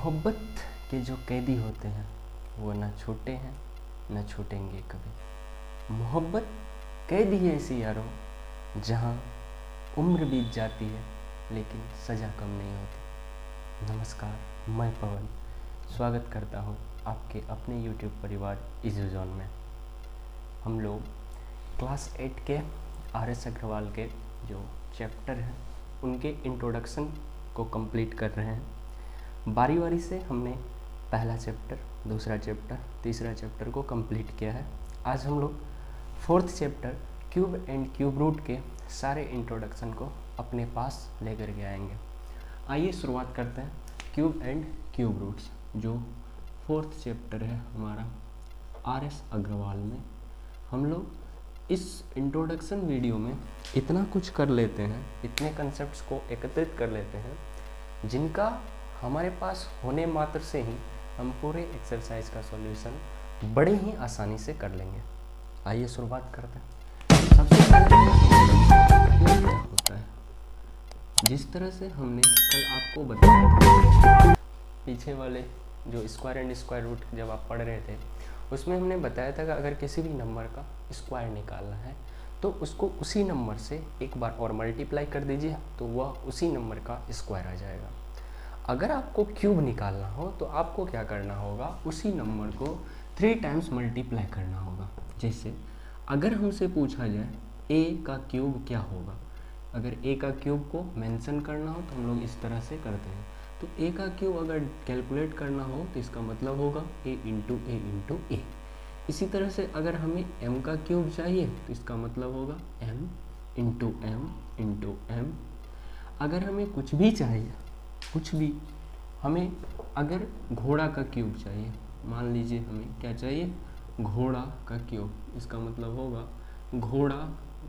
मोहब्बत के जो कैदी होते हैं वो ना छूटे हैं न छूटेंगे कभी। मोहब्बत कैदी है ऐसी यारों जहाँ उम्र बीत जाती है लेकिन सज़ा कम नहीं होती। नमस्कार, मैं पवन स्वागत करता हूँ आपके अपने YouTube परिवार इज़ू जोन में। हम लोग क्लास 8 के RS अग्रवाल के जो चैप्टर हैं उनके इंट्रोडक्शन को कंप्लीट कर रहे हैं। बारी बारी से हमने पहला चैप्टर, दूसरा चैप्टर, तीसरा चैप्टर को कंप्लीट किया है। आज हम लोग 4th chapter cube and cube root के सारे इंट्रोडक्शन को अपने पास लेकर के आएंगे। आइए शुरुआत करते हैं क्यूब एंड क्यूब रूट्स, जो 4th चैप्टर है हमारा RS अग्रवाल में। हम लोग इस इंट्रोडक्शन वीडियो में इतना कुछ कर लेते हैं, इतने कंसेप्ट्स को एकत्रित कर लेते हैं जिनका हमारे पास होने मात्र से ही हम पूरे एक्सरसाइज का सॉल्यूशन बड़े ही आसानी से कर लेंगे। आइए शुरुआत करते हैं। सबसे पहले क्या होता है, जिस तरह से हमने कल आपको बताया पीछे वाले जो स्क्वायर एंड स्क्वायर रूट जब आप पढ़ रहे थे उसमें हमने बताया था कि अगर किसी भी नंबर का स्क्वायर निकालना है तो उसको उसी नंबर से एक बार और मल्टीप्लाई कर दीजिए तो वह उसी नंबर का स्क्वायर आ जाएगा। अगर आपको क्यूब निकालना हो तो आपको क्या करना होगा, उसी नंबर को 3 टाइम्स मल्टीप्लाई करना होगा। जैसे अगर हमसे पूछा जाए a का क्यूब क्या होगा, अगर a का क्यूब को मेंशन करना हो तो हम लोग इस तरह से करते हैं। तो a का क्यूब अगर कैलकुलेट करना हो तो इसका मतलब होगा a इंटू ए इंटू ए। इसी तरह से अगर हमें m का क्यूब चाहिए तो इसका मतलब होगा m into M into M. अगर हमें कुछ भी चाहिए, कुछ भी हमें अगर घोड़ा का क्यूब चाहिए, मान लीजिए हमें क्या चाहिए, घोड़ा का क्यूब, इसका मतलब होगा घोड़ा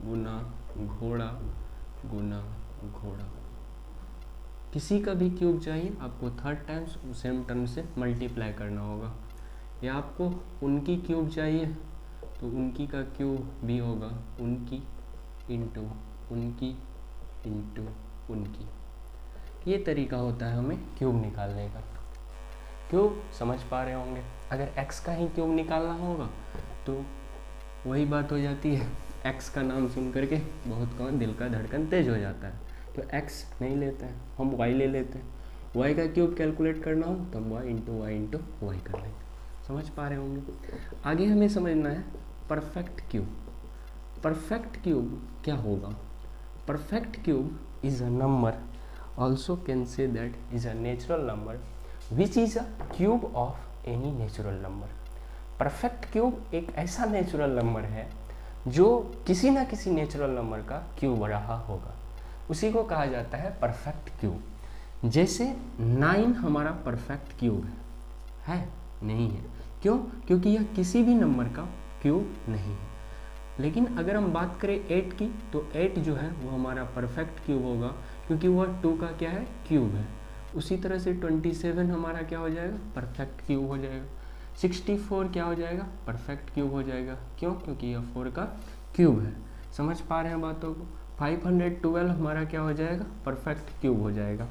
गुना घोड़ा गुना घोड़ा। किसी का भी क्यूब चाहिए आपको 3 टाइम्स सेम टर्म से मल्टीप्लाई करना होगा। या आपको उनकी क्यूब चाहिए तो उनकी का क्यूब भी होगा उनकी इंटू उनकी इंटू उनकी। ये तरीका होता है हमें क्यूब निकालने का। क्यूब समझ पा रहे होंगे। अगर x का ही क्यूब निकालना होगा तो वही बात हो जाती है, x का नाम सुन करके बहुत कौन दिल का धड़कन तेज हो जाता है। तो x नहीं लेते हैं, हम y ले लेते हैं। y का क्यूब कैलकुलेट करना हो तो हम y इंटू वाई कर लेंगे। समझ पा रहे होंगे। आगे हमें समझना है परफेक्ट क्यूब। परफेक्ट क्यूब क्या होगा? Perfect cube is a number, also can say that is a natural number which is a cube of any natural number। Perfect cube एक ऐसा नेचुरल नंबर है जो किसी ना किसी नेचुरल नंबर का क्यूब रहा होगा, उसी को कहा जाता है परफेक्ट क्यूब। जैसे 9 हमारा परफेक्ट क्यूब है नहीं है। क्यों? क्योंकि यह किसी भी नंबर का क्यूब नहीं है। लेकिन अगर हम बात करें 8 की तो 8 जो है वो हमारा परफेक्ट क्यूब होगा क्योंकि वह 2 का क्या है, क्यूब है। उसी तरह से 27 हमारा क्या हो जाएगा, परफेक्ट क्यूब हो जाएगा। 64 क्या हो जाएगा, परफेक्ट क्यूब हो जाएगा। क्यों? क्योंकि यह 4 का क्यूब है। समझ पा रहे हैं बातों को। 512 हमारा क्या हो जाएगा, परफेक्ट क्यूब हो जाएगा।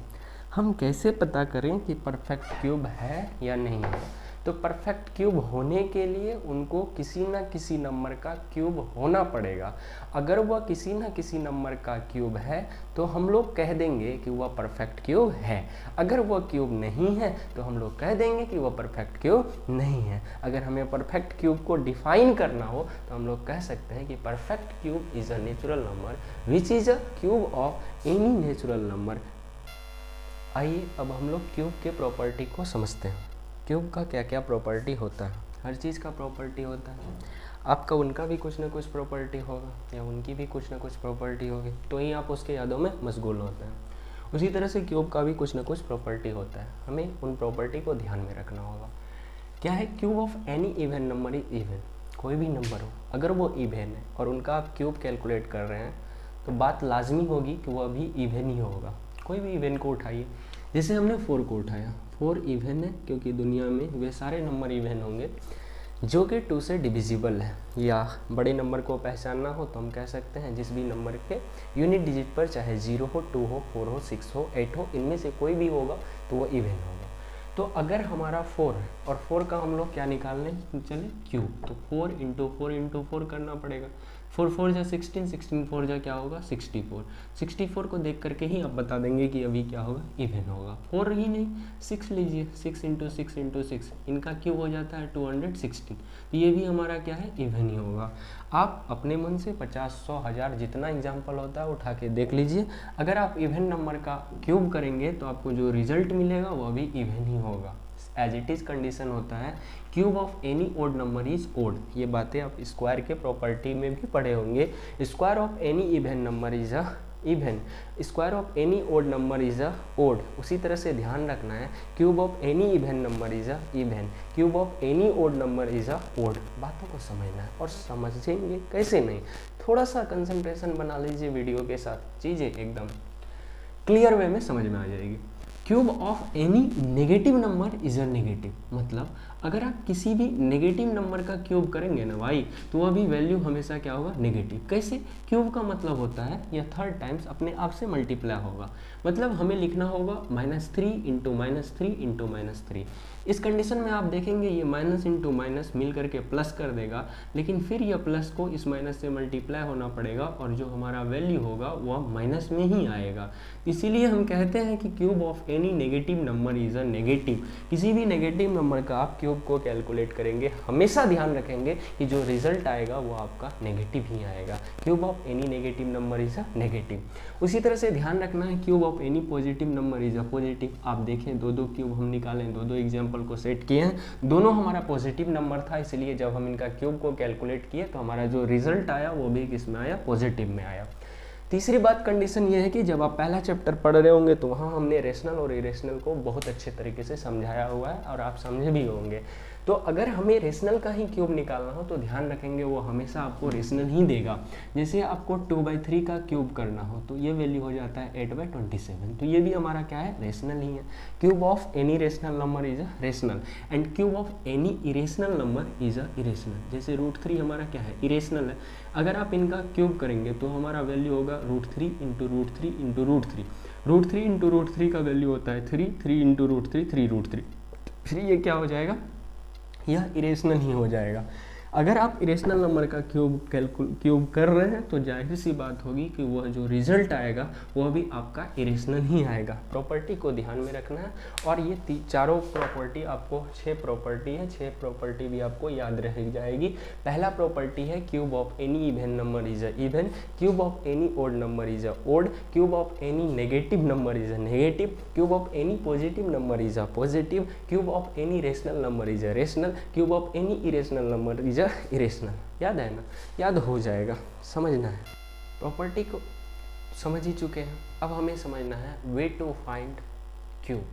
हम कैसे पता करें कि परफेक्ट क्यूब है या नहीं है? तो परफेक्ट क्यूब होने के लिए उनको किसी ना किसी नंबर का क्यूब होना पड़ेगा। अगर वह किसी ना किसी नंबर का क्यूब है तो हम लोग कह देंगे कि वह परफेक्ट क्यूब है। अगर वह क्यूब नहीं है तो हम लोग कह देंगे कि वह परफेक्ट क्यूब नहीं है। अगर हमें परफेक्ट क्यूब को डिफाइन करना हो तो हम लोग कह सकते हैं कि perfect cube is a natural number which is a cube of any natural number. आइए अब हम लोग क्यूब के प्रॉपर्टी को समझते हैं। क्यूब का क्या क्या प्रॉपर्टी होता है? हर चीज़ का प्रॉपर्टी होता है। आपका उनका भी कुछ ना कुछ प्रॉपर्टी होगा या उनकी भी कुछ ना कुछ प्रॉपर्टी होगी, तो ही आप उसके यादों में मशगूल होते हैं। उसी तरह से क्यूब का भी कुछ ना कुछ प्रॉपर्टी होता है, हमें उन प्रॉपर्टी को ध्यान में रखना होगा। क्या है? Cube of any even number is even. कोई भी नंबर हो अगर वो इवन है और उनका आप क्यूब कैलकुलेट कर रहे हैं तो बात लाजमी होगी कि वह भी इवन ही होगा। कोई भी इवन को उठाइए, जैसे हमने 4 को उठाया, 4 इवन है क्योंकि दुनिया में वे सारे नंबर इवन होंगे जो कि 2 से डिविजिबल है। या बड़े नंबर को पहचानना हो तो हम कह सकते हैं जिस भी नंबर के यूनिट डिजिट पर चाहे 0 हो, 2 हो, 4 हो, 6 हो, 8 हो, इनमें से कोई भी होगा तो वो इवन होगा। तो अगर हमारा 4 है और 4 का हम लोग क्या निकालने चले क्यूब, तो 4 इंटू 4 इंटू 4 करना पड़ेगा। 4 4 जा 16, 16 4 जा क्या होगा 64। 64 को देख करके ही आप बता देंगे कि अभी क्या होगा इवन होगा। 4 ही नहीं 6 लीजिए, 6 इंटू 6 इंटू 6 इनका क्यूब हो जाता है 216, तो ये भी हमारा क्या है इवन ही होगा। आप अपने मन से 50, 100, 1000 जितना एग्जाम्पल होता है उठा के देख लीजिए, अगर आप इवन नंबर का क्यूब करेंगे तो आपको जो रिजल्ट मिलेगा वो भी इवन ही होगा। एज इट इज़ कंडीशन होता है cube of any odd number is odd. ये बातें आप स्क्वायर के प्रॉपर्टी में भी पढ़े होंगे। Square of any even number is a even, square of any odd number is a odd. उसी तरह से ध्यान रखना है cube of any even number is a even, cube of any odd number is a odd. बातों को समझना है और समझेंगे कैसे नहीं, थोड़ा सा कंसंट्रेशन बना लीजिए वीडियो के साथ, चीज़ें एकदम क्लियर वे में समझ में आ जाएगी। Cube of any negative number is a negative, मतलब अगर आप किसी भी नेगेटिव नंबर का क्यूब करेंगे ना भाई, तो वह भी वैल्यू हमेशा क्या होगा नेगेटिव। कैसे? क्यूब का मतलब होता है यह 3 टाइम्स अपने आप से मल्टीप्लाई होगा, मतलब हमें लिखना होगा -3 इंटू -3 इंटू -3। इस कंडीशन में आप देखेंगे ये माइनस इंटू माइनस मिल करके प्लस कर देगा, लेकिन फिर यह प्लस को इस माइनस से मल्टीप्लाई होना पड़ेगा और जो हमारा वैल्यू होगा वह माइनस में ही आएगा। इसीलिए हम कहते हैं कि cube of any negative number is a negative. किसी भी नेगेटिव नंबर का आप क्यूब को कैलकुलेट करेंगे, हमेशा ध्यान रखेंगे कि जो रिजल्ट आएगा वो आपका नेगेटिव ही आएगा। Cube of any negative number is a negative. उसी तरह से ध्यान रखना है cube of any positive number is a positive. आप देखें 2 क्यूब हम निकालें, 2 एग्जाम्पल को सेट किए हैं, दोनों हमारा पॉजिटिव नंबर था, इसलिए जब हम इनका क्यूब को कैलकुलेट किए तो हमारा जो रिजल्ट आया वो भी किस में आया, पॉजिटिव में आया। तीसरी बात कंडीशन ये है कि जब आप पहला चैप्टर पढ़ रहे होंगे तो वहाँ हमने रेशनल और इरेशनल को बहुत अच्छे तरीके से समझाया हुआ है और आप समझे भी होंगे। तो अगर हमें रेशनल का ही क्यूब निकालना हो तो ध्यान रखेंगे वो हमेशा आपको रेशनल ही देगा। जैसे आपको 2/3 का क्यूब करना हो तो ये वैल्यू हो जाता है 8/27, तो ये भी हमारा क्या है, रेशनल ही है। Cube of any rational number is a rational and cube of any irrational number is a irrational. जैसे √3 हमारा क्या है, इरेशनल है, अगर आप इनका क्यूब करेंगे तो हमारा वैल्यू होगा √3 इंटू √3 इंटू √3। √3 इंटू √3 का वैल्यू होता है 3, 3 इंटू √3 3√3, फिर ये क्या हो जाएगा, यह इरेशनल ही हो जाएगा। अगर आप इरेशनल नंबर का क्यूब कर रहे हैं तो जाहिर सी बात होगी कि वह जो रिजल्ट आएगा वह भी आपका इरेशनल ही आएगा। प्रॉपर्टी को ध्यान में रखना है और ये चारों प्रॉपर्टी आपको 6 प्रॉपर्टी है, 6 प्रॉपर्टी भी आपको याद रह जाएगी। पहला प्रॉपर्टी है cube of any even number is a even, cube of any odd number is a odd, cube of any negative number is a negative, cube of any positive number is a positive, cube of any rational number is a rational, cube of any irrational number is a irrational. याद है ना, याद हो जाएगा, समझना है। Property को समझ ही चुके हैं, अब हमें समझना है way to find cube.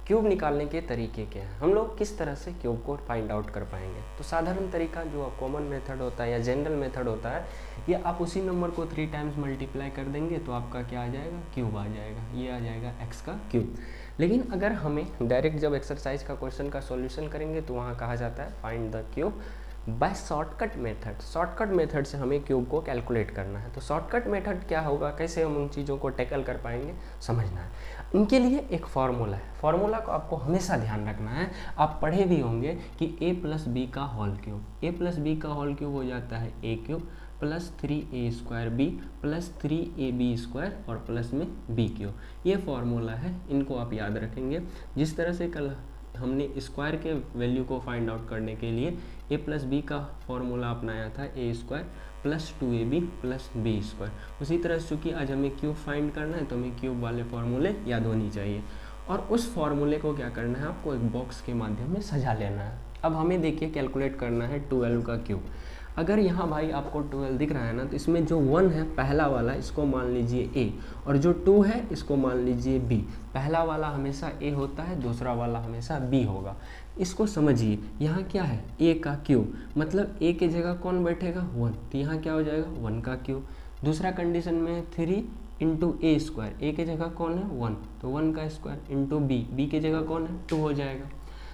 Cube निकालने के तरीके क्या हैं, हम लोग किस तरह से क्यूब को फाइंड आउट कर पाएंगे। तो साधारण तरीका जो कॉमन मेथड होता है या जनरल मेथड होता है, ये आप उसी नंबर को 3 टाइम्स मल्टीप्लाई कर देंगे तो आपका क्या आ जाएगा, क्यूब आ जाएगा, ये आ जाएगा x का क्यूब। लेकिन अगर हमें डायरेक्ट जब एक्सरसाइज का क्वेश्चन का सॉल्यूशन करेंगे तो वहाँ कहा जाता है find the cube by shortcut method. Shortcut method से हमें क्यूब को कैलकुलेट करना है। तो शॉर्टकट मेथड क्या होगा, कैसे हम उन चीज़ों को टैकल कर पाएंगे, समझना है। इनके लिए एक फार्मूला है, फार्मूला को आपको हमेशा ध्यान रखना है। आप पढ़े भी होंगे कि a + b का होल क्यूब, a + b का होल क्यूब हो जाता है a³ + 3a² + 3ab² और प्लस में b³। ये फार्मूला है, इनको आप याद रखेंगे। जिस तरह से कल हमने स्क्वायर के वैल्यू को फाइंड आउट करने के लिए a + b का फॉर्मूला अपनाया था a² + 2ab + b², उसी तरह से चूँकि आज हमें क्यूब फाइंड करना है तो हमें क्यूब वाले फॉर्मूले याद होनी चाहिए और उस फॉर्मूले को क्या करना है, आपको एक बॉक्स के माध्यम में सजा लेना है। अब हमें देखिए कैलकुलेट करना है 12 का क्यूब। अगर यहाँ भाई आपको 12 दिख रहा है ना, तो इसमें जो 1 है पहला वाला, इसको मान लीजिए a, और जो 2 है इसको मान लीजिए b। पहला वाला हमेशा a होता है, दूसरा वाला हमेशा b होगा। इसको समझिए, यहाँ क्या है, a का क्यूब, मतलब a के जगह कौन बैठेगा, 1, तो यहाँ क्या हो जाएगा 1 का क्यूब। दूसरा कंडीशन में 3 इंटू a², a के जगह कौन है 1, तो 1 का स्क्वायर इंटू b के जगह कौन है 2 हो जाएगा।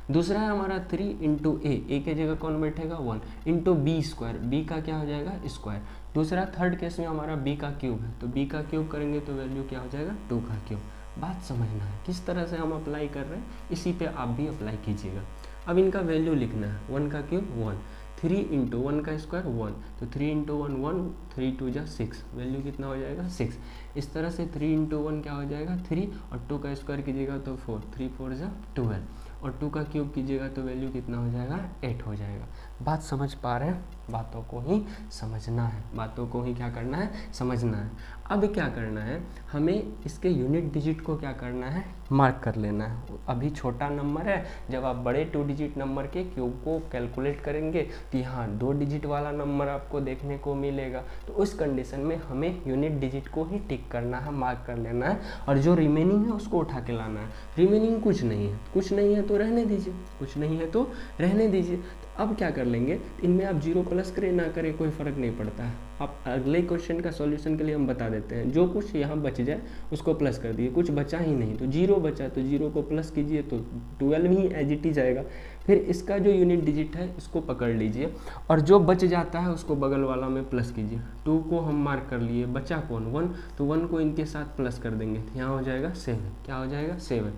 दूसरा है हमारा 3 इंटू a के जगह कौन बैठेगा 1 इंटू b², b का क्या हो जाएगा स्क्वायर। दूसरा थर्ड केस में हमारा b का क्यूब है, तो b का क्यूब करेंगे तो वैल्यू क्या हो जाएगा 2 का क्यूब। बात समझना है किस तरह से हम अप्लाई कर रहे हैं, इसी पे आप भी अप्लाई कीजिएगा। अब इनका वैल्यू लिखना है, 1 का क्यूब 1, 3 इंटू 1 का स्क्वायर 1, तो 3 इंटू 1 1, 3 2 जा 6, वैल्यू कितना हो जाएगा 6। इस तरह से 3 इंटू 1 क्या हो जाएगा 3, और 2 का स्क्वायर कीजिएगा तो 4, 3 4 जा 12, और 2 का क्यूब कीजिएगा तो वैल्यू कितना हो जाएगा 8 हो जाएगा। बात समझ पा रहे हैं, बातों को ही समझना है, बातों को ही क्या करना है, समझना है। अब क्या करना है, हमें इसके यूनिट डिजिट को क्या करना है, मार्क कर लेना है। अभी छोटा नंबर है, जब आप बड़े 2 डिजिट नंबर के क्यूब को कैलकुलेट करेंगे तो यहाँ 2 डिजिट वाला नंबर आपको देखने को मिलेगा। तो उस कंडीशन में हमें यूनिट डिजिट को ही टिक करना है, मार्क कर लेना है, और जो रिमेनिंग है उसको उठा के लाना है। रिमेनिंग कुछ नहीं है, कुछ नहीं है तो रहने दीजिए, कुछ नहीं है तो रहने दीजिए। तो अब क्या कर लेंगे, इनमें आप 0 प्लस करें ना करें कोई फ़र्क नहीं पड़ता है। अब अगले क्वेश्चन का सॉल्यूशन के लिए हम बता देते हैं, जो कुछ यहाँ बच जाए उसको प्लस कर दिए, कुछ बचा ही नहीं तो 0 बचा तो 0 को प्लस कीजिए तो 12 ही एज इट इज आएगा। फिर इसका जो यूनिट डिजिट है इसको पकड़ लीजिए, और जो बच जाता है उसको बगल वाला में प्लस कीजिए। 2 को हम मार्क कर लिए, बचा कौन 1, तो 1 को इनके साथ प्लस कर देंगे, यहाँ हो जाएगा 7, क्या हो जाएगा 7।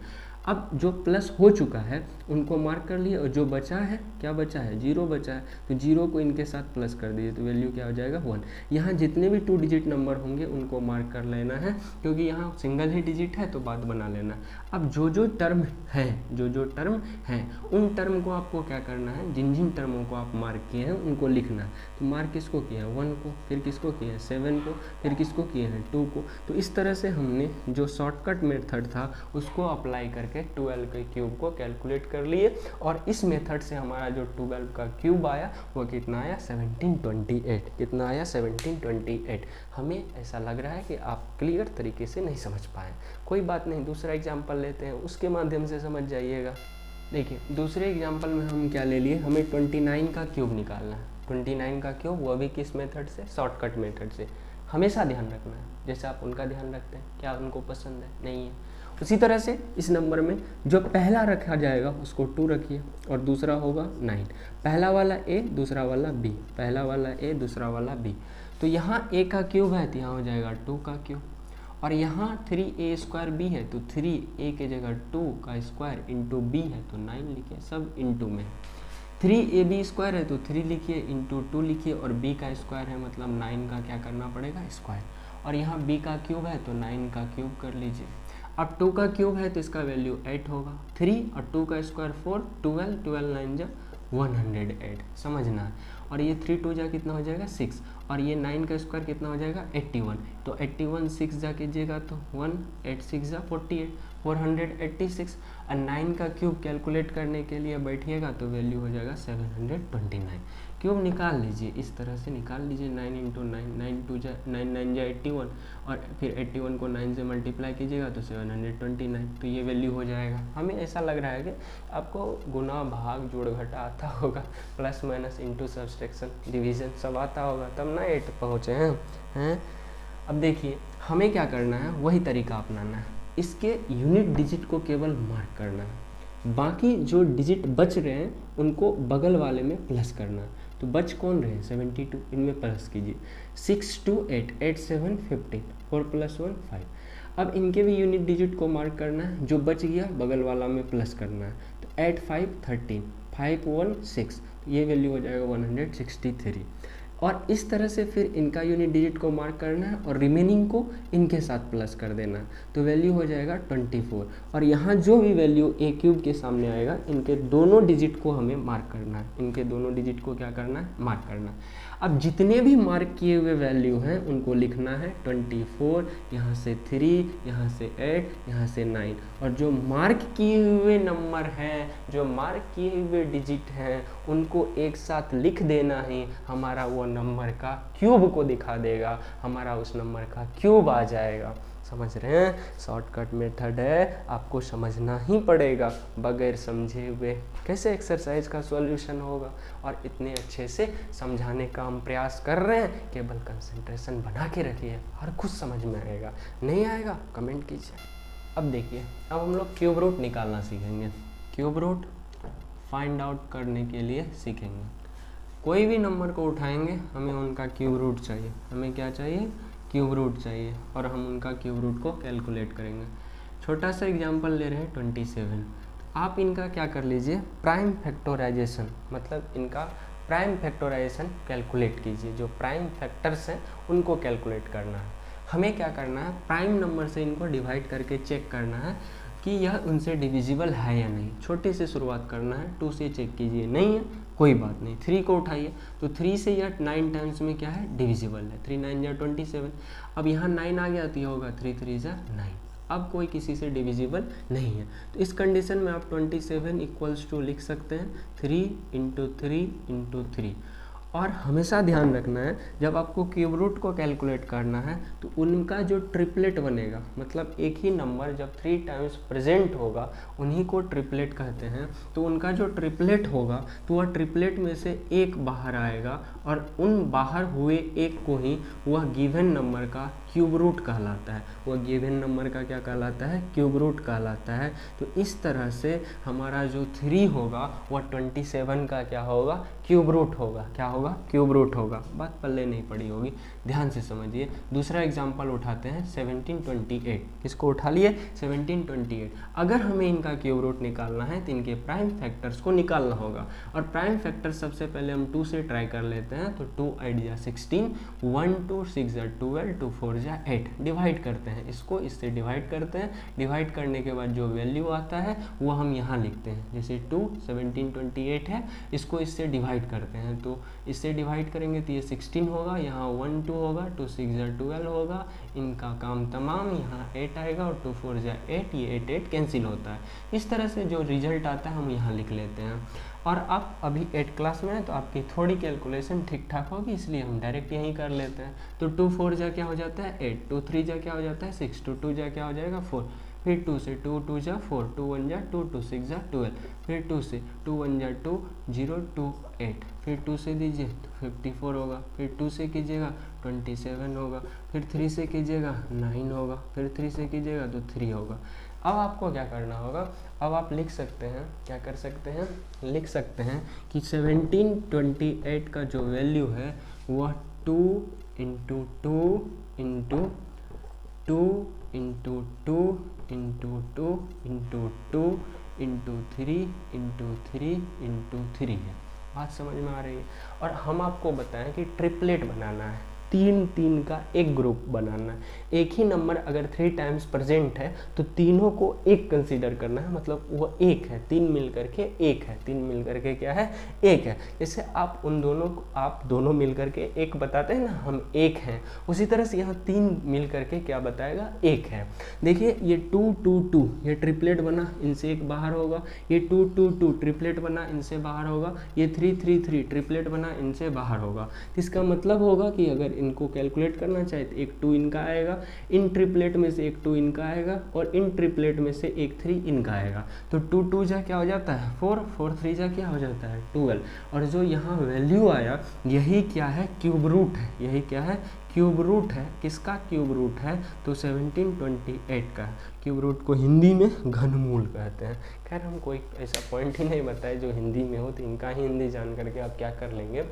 अब जो प्लस हो चुका है उनको मार्क कर लिए, और जो बचा है, क्या बचा है 0 बचा है, तो 0 को इनके साथ प्लस कर दिए तो वैल्यू क्या हो जाएगा 1। यहाँ जितने भी 2 डिजिट नंबर होंगे उनको मार्क कर लेना है, क्योंकि यहाँ सिंगल ही डिजिट है तो बात बना लेना। अब जो टर्म है, जो टर्म है उन टर्म को आपको क्या करना है, जिन जिन टर्मों को आप मार्क किए हैं उनको लिखना है। तो मार्क किसको किया है 1 को, फिर किसको किया है 7 को, फिर किसको किए हैं 2 को। तो इस तरह से हमने जो शॉर्टकट मेथड था उसको अप्लाई करके 12 के क्यूब को कैलकुलेट कर लिए, और इस मेथड से हमारा जो 12 का क्यूब आया वो कितना आया 1728। कितना आया 1728। हमें ऐसा लग रहा है कि आप क्लियर तरीके से नहीं समझ पाए, कोई बात नहीं, दूसरा एग्जाम्पल लेते हैं, उसके माध्यम से समझ जाइएगा। देखिए दूसरे एग्जाम्पल में हम क्या ले लिए, हमें 29 का क्यूब निकालना है। 29 का क्यूब, वो भी किस मेथड से, शॉर्टकट मेथड से। हमेशा ध्यान रखना है, जैसे आप उनका ध्यान रखते हैं, क्या उनको पसंद है नहीं है। उसी तरह से इस नंबर में जो पहला रखा जाएगा उसको 2 रखिए, और दूसरा होगा 9। पहला वाला A, दूसरा वाला B, पहला वाला A, दूसरा वाला B। तो यहाँ A का क्यूब है तो यहाँ हो जाएगा 2 का क्यूब, और यहाँ 3A स्क्वायर B है तो 3A के जगह 2 का स्क्वायर इंटू B है तो 9 लिखिए, सब इंटू में। 3AB स्क्वायर है तो 3 लिखिए, इंटू 2 लिखिए, और B का स्क्वायर है मतलब 9 का क्या करना पड़ेगा स्क्वायर, और यहाँ B का क्यूब है तो 9 का क्यूब कर लीजिए। अब 2 का क्यूब है तो इसका वैल्यू 8 होगा, 3 और 2 का स्क्वायर 4, 12, 12 9 जा 108, समझना है। और ये 3 2 जा कितना हो जाएगा 6, और ये 9 का स्क्वायर कितना हो जाएगा 81, तो 81 6 जा कीजिएगा तो 1, 8 6 जा 48, 486। और 9 का क्यूब कैलकुलेट करने के लिए बैठिएगा तो वैल्यू हो जाएगा 729। क्यूब निकाल लीजिए, इस तरह से निकाल लीजिए, 9 इंटू 9, 9 2 जा 9 9 जा 81, और फिर 81 को 9 से मल्टीप्लाई कीजिएगा तो 729, तो ये वैल्यू हो जाएगा। हमें ऐसा लग रहा है कि आपको गुना भाग जोड़ घटा आता होगा, plus minus into subtraction division सब आता होगा, तब ना 8 पहुँचे हैं। अब देखिए हमें क्या करना है, वही तरीका अपनाना है, इसके यूनिट डिजिट को केवल मार्क करना है, बाकी जो डिजिट बच रहे हैं उनको बगल वाले में प्लस करना है। तो बच कौन रहे 72, इनमें प्लस कीजिए, 6 2 8, 8 7 15, 4 + 1 5। अब इनके भी यूनिट डिजिट को मार्क करना है, जो बच गया बगल वाला में प्लस करना है। तो 8 5 13, 5 1 6, ये वैल्यू हो जाएगा 163। और इस तरह से फिर इनका यूनिट डिजिट को मार्क करना है और रिमेनिंग को इनके साथ प्लस कर देना है, तो वैल्यू हो जाएगा 24। और यहाँ जो भी वैल्यू ए क्यूब के सामने आएगा इनके दोनों डिजिट को हमें मार्क करना है, इनके दोनों डिजिट को क्या करना है, मार्क करना है। अब जितने भी मार्क किए हुए वैल्यू हैं उनको लिखना है 24, यहाँ से 3, यहाँ से 8, यहाँ से 9, और जो मार्क किए हुए नंबर हैं, जो मार्क किए हुए डिजिट हैं उनको एक साथ लिख देना ही हमारा वो नंबर का क्यूब को दिखा देगा, हमारा उस नंबर का क्यूब आ जाएगा। समझ रहे हैं, शॉर्टकट मेथड है, आपको समझना ही पड़ेगा, बगैर समझे हुए कैसे एक्सरसाइज का सॉल्यूशन होगा। और इतने अच्छे से समझाने का हम प्रयास कर रहे हैं, केवल कंसंट्रेशन बना के रखिए, हर कुछ समझ में आएगा, नहीं आएगा कमेंट कीजिए। अब देखिए, अब हम लोग क्यूब रूट निकालना सीखेंगे, क्यूब रूट फाइंड आउट करने के लिए सीखेंगे। कोई भी नंबर को उठाएंगे हमें उनका क्यूब रूट चाहिए, हमें क्या चाहिए, क्यूब रूट चाहिए, और हम उनका क्यूब रूट को कैलकुलेट करेंगे। छोटा सा एग्जांपल ले रहे हैं 27। आप इनका क्या कर लीजिए, प्राइम फैक्टराइजेशन, मतलब इनका प्राइम फैक्टराइजेशन कैलकुलेट कीजिए। जो प्राइम फैक्टर्स हैं उनको कैलकुलेट करना है। हमें क्या करना है, प्राइम नंबर से इनको डिवाइड करके चेक करना है कि यह उनसे डिविजिबल है या नहीं। छोटे से शुरुआत करना है, 2 से चेक कीजिए, नहीं है कोई बात नहीं, 3 को उठाइए, तो 3 से यह 9 टाइम्स में क्या है, डिविजिबल है। 3 9 जा 27। अब यहाँ 9 आ गया तो यह होगा 3 3 जा 9। अब कोई किसी से डिविजिबल नहीं है, तो इस कंडीशन में आप 27 इक्वल्स टू लिख सकते हैं 3 × 3 × 3। और हमेशा ध्यान रखना है, जब आपको क्यूब रूट को कैलकुलेट करना है तो उनका जो ट्रिपलेट बनेगा, मतलब एक ही नंबर जब 3 टाइम्स प्रेजेंट होगा उन्हीं को ट्रिपलेट कहते हैं। तो उनका जो ट्रिपलेट होगा तो वह ट्रिपलेट में से एक बाहर आएगा और उन बाहर हुए एक को ही वह गिवन नंबर का क्यूब रूट कहलाता है। वह गिवन नंबर का क्या कहलाता है, क्यूब रूट कहलाता है। तो इस तरह से हमारा जो 3 होगा वह 27 का क्या होगा, क्यूब रूट होगा। क्या होगा, क्यूब रूट होगा। बात पल्ले नहीं पड़ी होगी, ध्यान से समझिए। दूसरा एग्जांपल उठाते हैं 1728। इसको उठा लिए 1728। अगर हमें इनका क्यूब रूट निकालना है तो इनके प्राइम फैक्टर्स को निकालना होगा। और प्राइम फैक्टर सबसे पहले हम 2 से ट्राई कर लेते हैं। तो 2 8 जा 16, 1 2 6 जा 12, 2 4 जा 8। डिवाइड करते हैं, इसको इससे डिवाइड करते हैं। डिवाइड करने के बाद जो वैल्यू आता है वो हम यहाँ लिखते हैं। जैसे 2 1728 है, इसको इससे डिवाइड करते हैं, तो इससे डिवाइड करेंगे तो ये 16 होगा, यहाँ 1 2 होगा, 2 6 जा 12 होगा, इनका काम तमाम। यहाँ 8 आएगा और 2 4 जा 8, ये 8 8 कैंसिल होता है। इस तरह से जो रिजल्ट आता है हम यहाँ लिख लेते हैं। और आप अभी 8 क्लास में हैं तो आपकी थोड़ी कैलकुलेशन ठीक ठाक होगी, इसलिए हम डायरेक्ट यहीं कर लेते हैं। तो 2 4 जा क्या हो जाता है 8, 2 3 जा क्या हो जाता है 6, 2 2 जा क्या हो जाएगा 4, फिर 2 से 2 2 जा 4, 2 1 जा 2, 2 6 जा 12, फिर 2 से 2 1 जा 2, 0 2 8, फिर 2 से दीजिए तो 54 होगा, फिर 2 से कीजिएगा 27 होगा, फिर 3 से कीजिएगा 9 होगा, फिर 3 से कीजिएगा तो 3 होगा। अब आपको क्या करना होगा, अब आप लिख सकते हैं, क्या कर सकते हैं, लिख सकते हैं कि 1728 का जो वैल्यू है वह 2 × 2 × 2 × 2 × 2 × 2 × 3 × 3 × 3 है। बात समझ में आ रही है। और हम आपको बताएं कि ट्रिपलेट बनाना है, 3 3 का एक ग्रुप बनाना है। एक ही नंबर अगर 3 टाइम्स प्रेजेंट है तो तीनों को एक कंसीडर करना है, मतलब वो एक है, 3 मिल करके एक है, 3 मिल करके क्या है, एक है। जैसे आप उन दोनों को, आप दोनों मिल करके एक बताते हैं ना, हम एक हैं, उसी तरह से यहाँ 3 मिल करके क्या बताएगा, एक है। देखिए ये 2 2 2 ये ट्रिपलेट बना, इनसे एक बाहर होगा। ये 2 2 2 ट्रिपलेट बना, इनसे बाहर होगा। ये 3 3 3 ट्रिपलेट बना, इनसे बाहर होगा। तो इसका मतलब होगा कि अगर इनको कैलकुलेट करना चाहे तो एक 2 इनका आएगा, इन ट्रिपलेट में से एक 2 इनका आएगा, और इन ट्रिपलेट में से एक 3 इनका आएगा। तो 2 2 जा क्या हो जाता है 4, 4 3 जा क्या हो जाता है 12। और जो यहाँ वैल्यू आया यही क्या है, क्यूब रूट है। यही क्या है, क्यूब रूट है। किसका क्यूब रूट है, तो 1728 का। क्यूब रूट को हिंदी में घनमूल कहते हैं। खैर हम कोई ऐसा पॉइंट ही नहीं बताए जो हिंदी में हो, तो इनका ही हिंदी जान करके आप क्या कर लेंगे,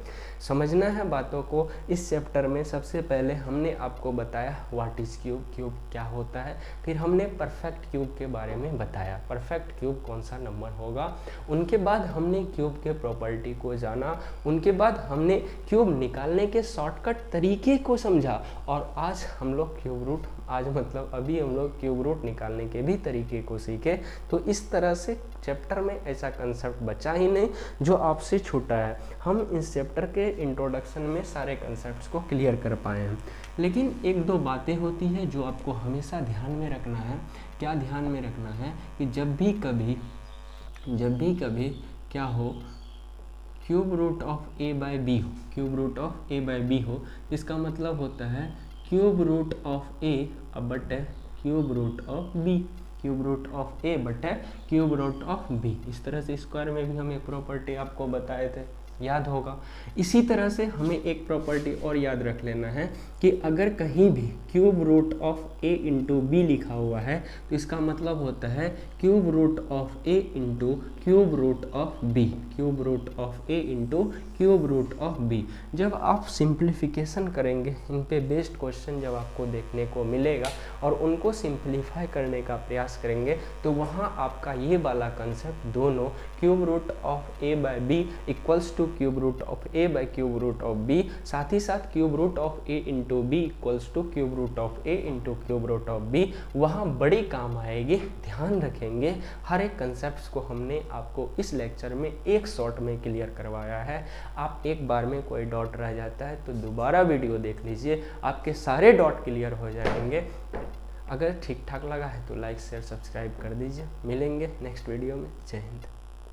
समझना है बातों को। इस चैप्टर में सबसे पहले हमने आपको बताया व्हाट इज़ क्यूब, क्यूब क्या होता है। फिर हमने परफेक्ट क्यूब के बारे में बताया, परफेक्ट क्यूब कौन सा नंबर होगा। उनके बाद हमने क्यूब के प्रॉपर्टी को जाना। उनके बाद हमने क्यूब निकालने के शॉर्टकट तरीके को समझा। और आज हम लोग क्यूब रूट, आज मतलब अभी हम लोग क्यूब रूट निकालने के भी तरीके को सीखे। तो इस तरह से चैप्टर में ऐसा कंसेप्ट बचा ही नहीं जो आपसे छूटा है। हम इस चैप्टर के इंट्रोडक्शन में सारे कंसेप्ट्स को क्लियर कर पाए हैं। लेकिन एक दो बातें होती हैं जो आपको हमेशा ध्यान में रखना है। क्या ध्यान में रखना है कि जब भी कभी क्या हो, cube root of a by B हो, cube root of a by B हो, इसका मतलब होता है क्यूब रूट ऑफ a बटे cube root of b, cube root of a बटे क्यूब रूट ऑफ b। इस तरह से स्क्वायर में भी हम एक प्रॉपर्टी आपको बताए थे, याद होगा। इसी तरह से हमें एक प्रॉपर्टी और याद रख लेना है कि अगर कहीं भी cube root of a into B लिखा हुआ है तो इसका मतलब होता है cube root of A into cube root of B, cube root of A into cube root of B. जब आप सिंप्लीफिकेशन करेंगे, इन पे बेस्ड क्वेश्चन जब आपको देखने को मिलेगा और उनको सिंप्लीफाई करने का प्रयास करेंगे, तो वहाँ आपका ये वाला कंसेप्ट दोनों cube root of A by B equals to cube root of A by cube root of B, साथ ही साथ cube root of A into B equals to cube root of A into cube root of B, वहाँ बड़ी काम आएगी। ध्यान रखेंगे, हर एक कंसेप्ट को हमने आपको इस लेक्चर में एक शॉर्ट में क्लियर करवाया है। आप एक बार में कोई डॉट रह जाता है तो दोबारा वीडियो देख लीजिए, आपके सारे डॉट क्लियर हो जाएंगे। अगर ठीक ठाक लगा है तो लाइक शेयर सब्सक्राइब कर दीजिए। मिलेंगे नेक्स्ट वीडियो में। जय हिंद।